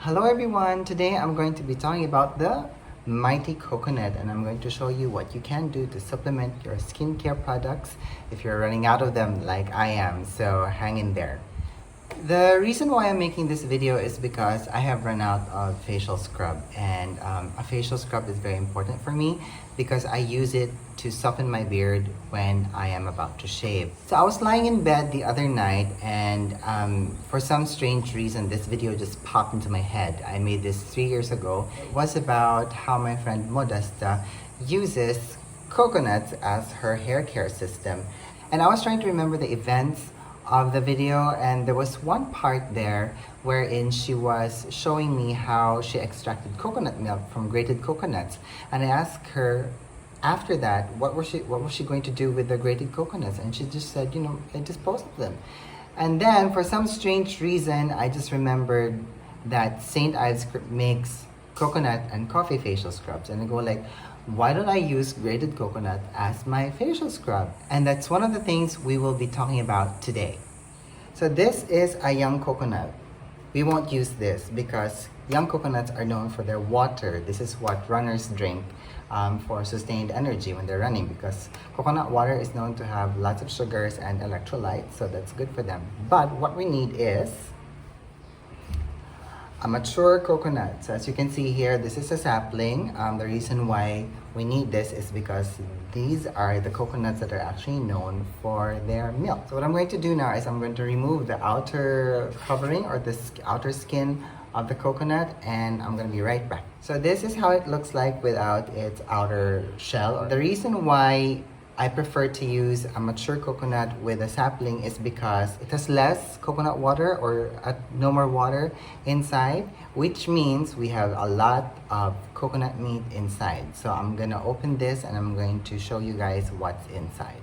Hello everyone, today I'm going to be talking about the mighty coconut, and I'm going to show you what you can do to supplement your skincare products if you're running out of them like I am, so hang in there. The reason why I'm making this video is because I have run out of facial scrub, and a facial scrub is very important for me because I use it to soften my beard when I am about to shave. So I was lying in bed the other night, and for some strange reason this video just popped into my head. I made this 3 years ago. It was about how my friend Modesta uses coconuts as her hair care system, and I was trying to remember the events of the video, and there was one part there wherein she was showing me how she extracted coconut milk from grated coconuts, and I asked her after that what was she going to do with the grated coconuts, and she just said, I dispose of them. And then for some strange reason I just remembered that St. Ives makes coconut and coffee facial scrubs, and I go like, why don't I use grated coconut as my facial scrub? And that's one of the things we will be talking about today. So this is a young coconut. We won't use this because young coconuts are known for their water. This is what runners drink for sustained energy when they're running, because coconut water is known to have lots of sugars and electrolytes, so that's good for them. But what we need is a mature coconut. So as you can see here, this is a sapling. The reason why we need this is because these are the coconuts that are actually known for their milk. So what I'm going to do now is I'm going to remove the outer covering or the outer skin of the coconut, and I'm going to be right back. So this is how it looks like without its outer shell. The reason why I prefer to use a mature coconut with a sapling is because it has less coconut water, or no more water inside, which means we have a lot of coconut meat inside. So I'm gonna open this and I'm going to show you guys what's inside.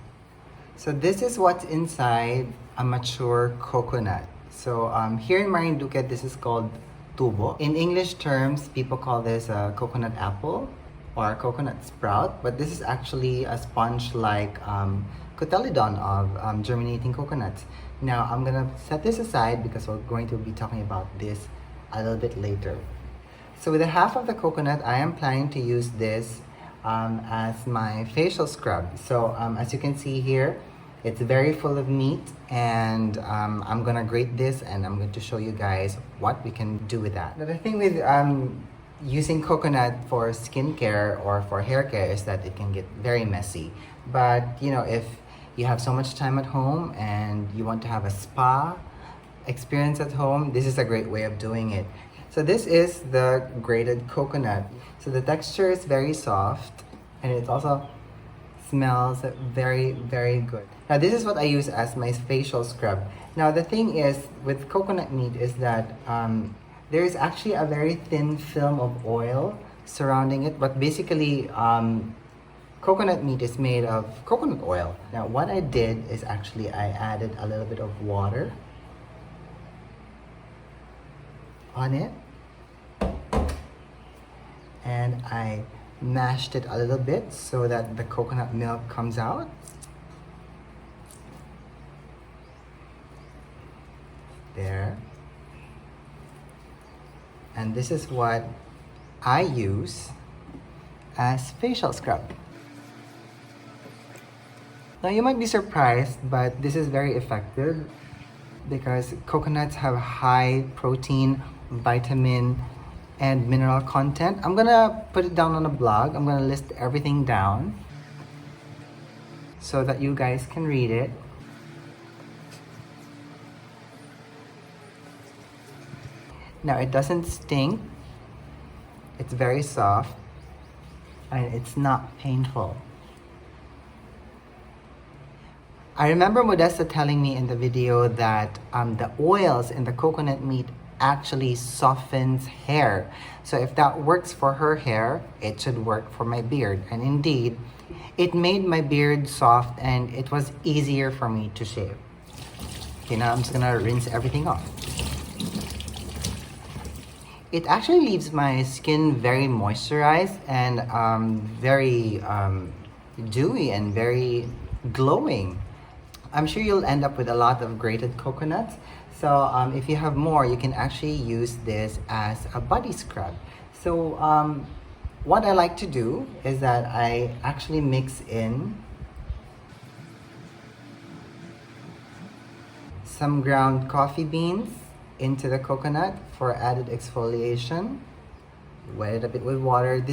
So this is what's inside a mature coconut. So here in Marinduque, this is called tubo. In English terms, people call this a coconut apple or coconut sprout, but this is actually a sponge-like cotyledon of germinating coconuts. Now I'm gonna set this aside because we're going to be talking about this a little bit later. So with the half of the coconut, I am planning to use this as my facial scrub. So as you can see here, it's very full of meat, and I'm gonna grate this and I'm going to show you guys what we can do with that. Now, the thing with using coconut for skincare or for hair care is that it can get very messy. But if you have so much time at home and you want to have a spa experience at home, this is a great way of doing it. So this is the grated coconut. So the texture is very soft, and it also smells very, very good. Now this is what I use as my facial scrub. Now the thing is with coconut meat is that there is actually a very thin film of oil surrounding it, but basically coconut meat is made of coconut oil. Now what I did is actually I added a little bit of water on it, and I mashed it a little bit so that the coconut milk comes out. There. And this is what I use as facial scrub. Now you might be surprised, but this is very effective because coconuts have high protein, vitamin, and mineral content. I'm gonna put it down on a blog. I'm gonna list everything down so that you guys can read it. Now it doesn't stink, it's very soft, and it's not painful. I remember Modesta telling me in the video that the oils in the coconut meat actually softens hair. So if that works for her hair, it should work for my beard. And indeed, it made my beard soft and it was easier for me to shave. Okay, now I'm just gonna rinse everything off. It actually leaves my skin very moisturized and very dewy and very glowing. I'm sure you'll end up with a lot of grated coconuts. So if you have more, you can actually use this as a body scrub. So what I like to do is that I actually mix in some ground coffee beans into the coconut for added exfoliation. Wet it a bit with water.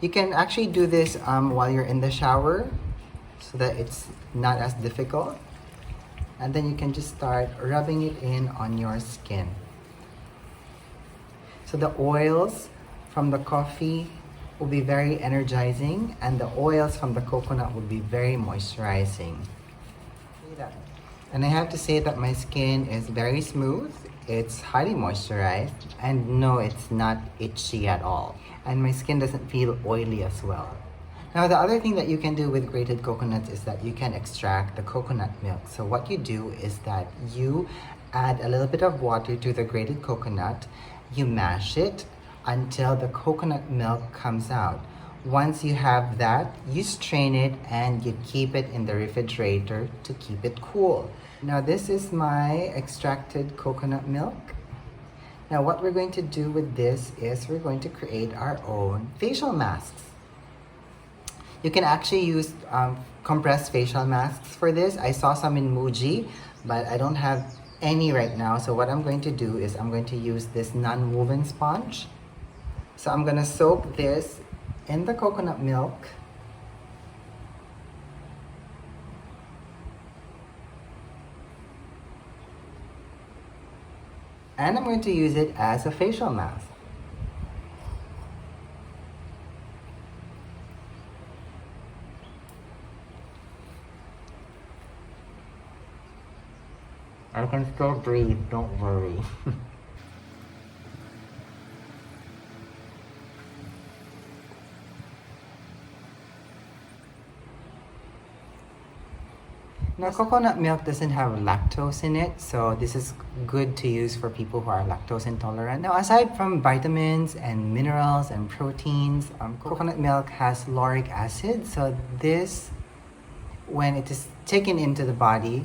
You can actually do this while you're in the shower so that it's not as difficult. And then you can just start rubbing it in on your skin. So the oils from the coffee will be very energizing, and the oils from the coconut will be very moisturizing. And I have to say that my skin is very smooth, it's highly moisturized, and no, it's not itchy at all. And my skin doesn't feel oily as well. Now, the other thing that you can do with grated coconuts is that you can extract the coconut milk. So what you do is that you add a little bit of water to the grated coconut, you mash it until the coconut milk comes out. Once you have that, you strain it and you keep it in the refrigerator to keep it cool. Now, this is my extracted coconut milk. Now, what we're going to do with this is we're going to create our own facial masks. You can actually use compressed facial masks for this. I saw some in Muji, but I don't have any right now. So what I'm going to do is I'm going to use this non-woven sponge. So I'm gonna soak this in the coconut milk. And I'm going to use it as a facial mask. I can still breathe, don't worry. Now, coconut milk doesn't have lactose in it, so this is good to use for people who are lactose intolerant. Now, aside from vitamins and minerals and proteins, coconut milk has lauric acid, so this, when it is taken into the body,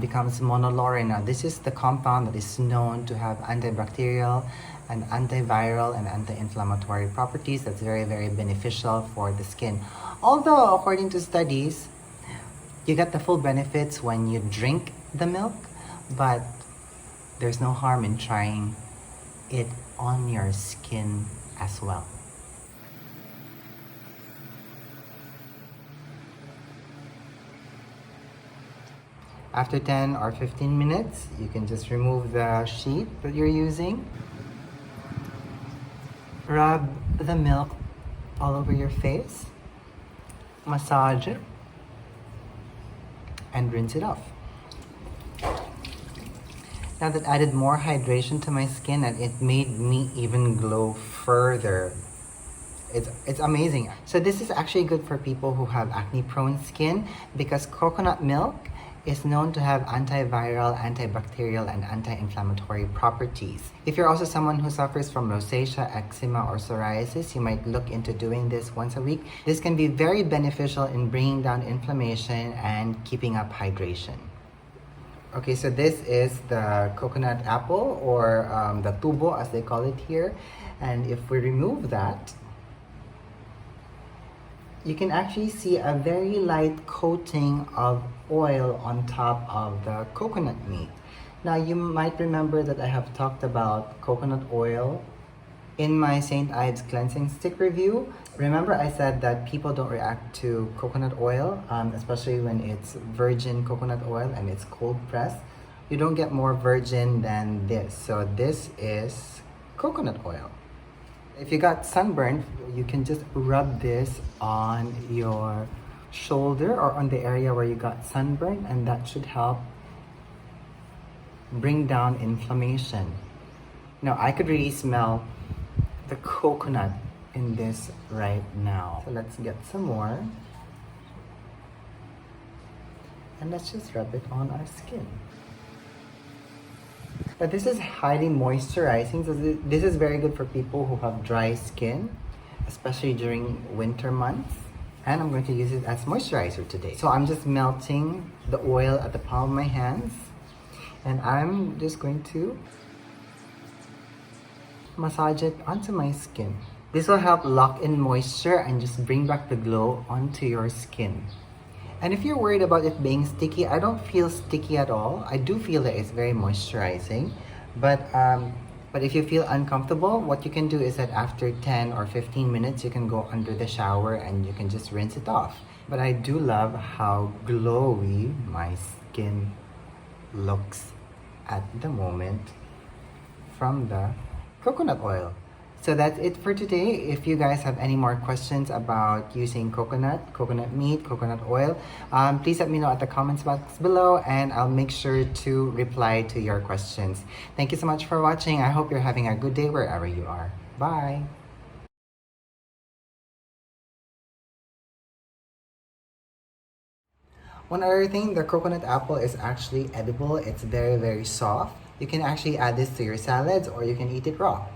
becomes monolaurin. Now, this is the compound that is known to have antibacterial and antiviral and anti-inflammatory properties that's very, very beneficial for the skin. Although, according to studies, you get the full benefits when you drink the milk, but there's no harm in trying it on your skin as well. After 10 or 15 minutes, you can just remove the sheet that you're using. Rub the milk all over your face. Massage it. And rinse it off. Now that added more hydration to my skin, and it made me even glow further. It's amazing. So this is actually good for people who have acne prone skin because coconut milk is known to have antiviral, antibacterial, and anti-inflammatory properties. If you're also someone who suffers from rosacea, eczema, or psoriasis, you might look into doing this once a week. This can be very beneficial in bringing down inflammation and keeping up hydration. Okay, so this is the coconut apple, or the tubo as they call it here. And if we remove that, you can actually see a very light coating of oil on top of the coconut meat. Now, you might remember that I have talked about coconut oil in my St. Ives cleansing stick review. Remember, I said that people don't react to coconut oil, especially when it's virgin coconut oil and it's cold pressed. You don't get more virgin than this. So this is coconut oil. If you got sunburn, you can just rub this on your shoulder or on the area where you got sunburn, and that should help bring down inflammation. Now, I could really smell the coconut in this right now. So let's get some more. And let's just rub it on our skin. Now, this is highly moisturizing, so this is very good for people who have dry skin, especially during winter months. And I'm going to use it as moisturizer today. So I'm just melting the oil at the palm of my hands. And I'm just going to massage it onto my skin. This will help lock in moisture and just bring back the glow onto your skin. And if you're worried about it being sticky, I don't feel sticky at all. I do feel that it's very moisturizing, but if you feel uncomfortable, what you can do is that after 10 or 15 minutes, you can go under the shower and you can just rinse it off. But I do love how glowy my skin looks at the moment from the coconut oil. So that's it for today. If you guys have any more questions about using coconut meat, coconut oil, please let me know at the comments box below and I'll make sure to reply to your questions. Thank you so much for watching. I hope you're having a good day wherever you are. Bye! One other thing, the coconut apple is actually edible. It's very, very soft. You can actually add this to your salads or you can eat it raw.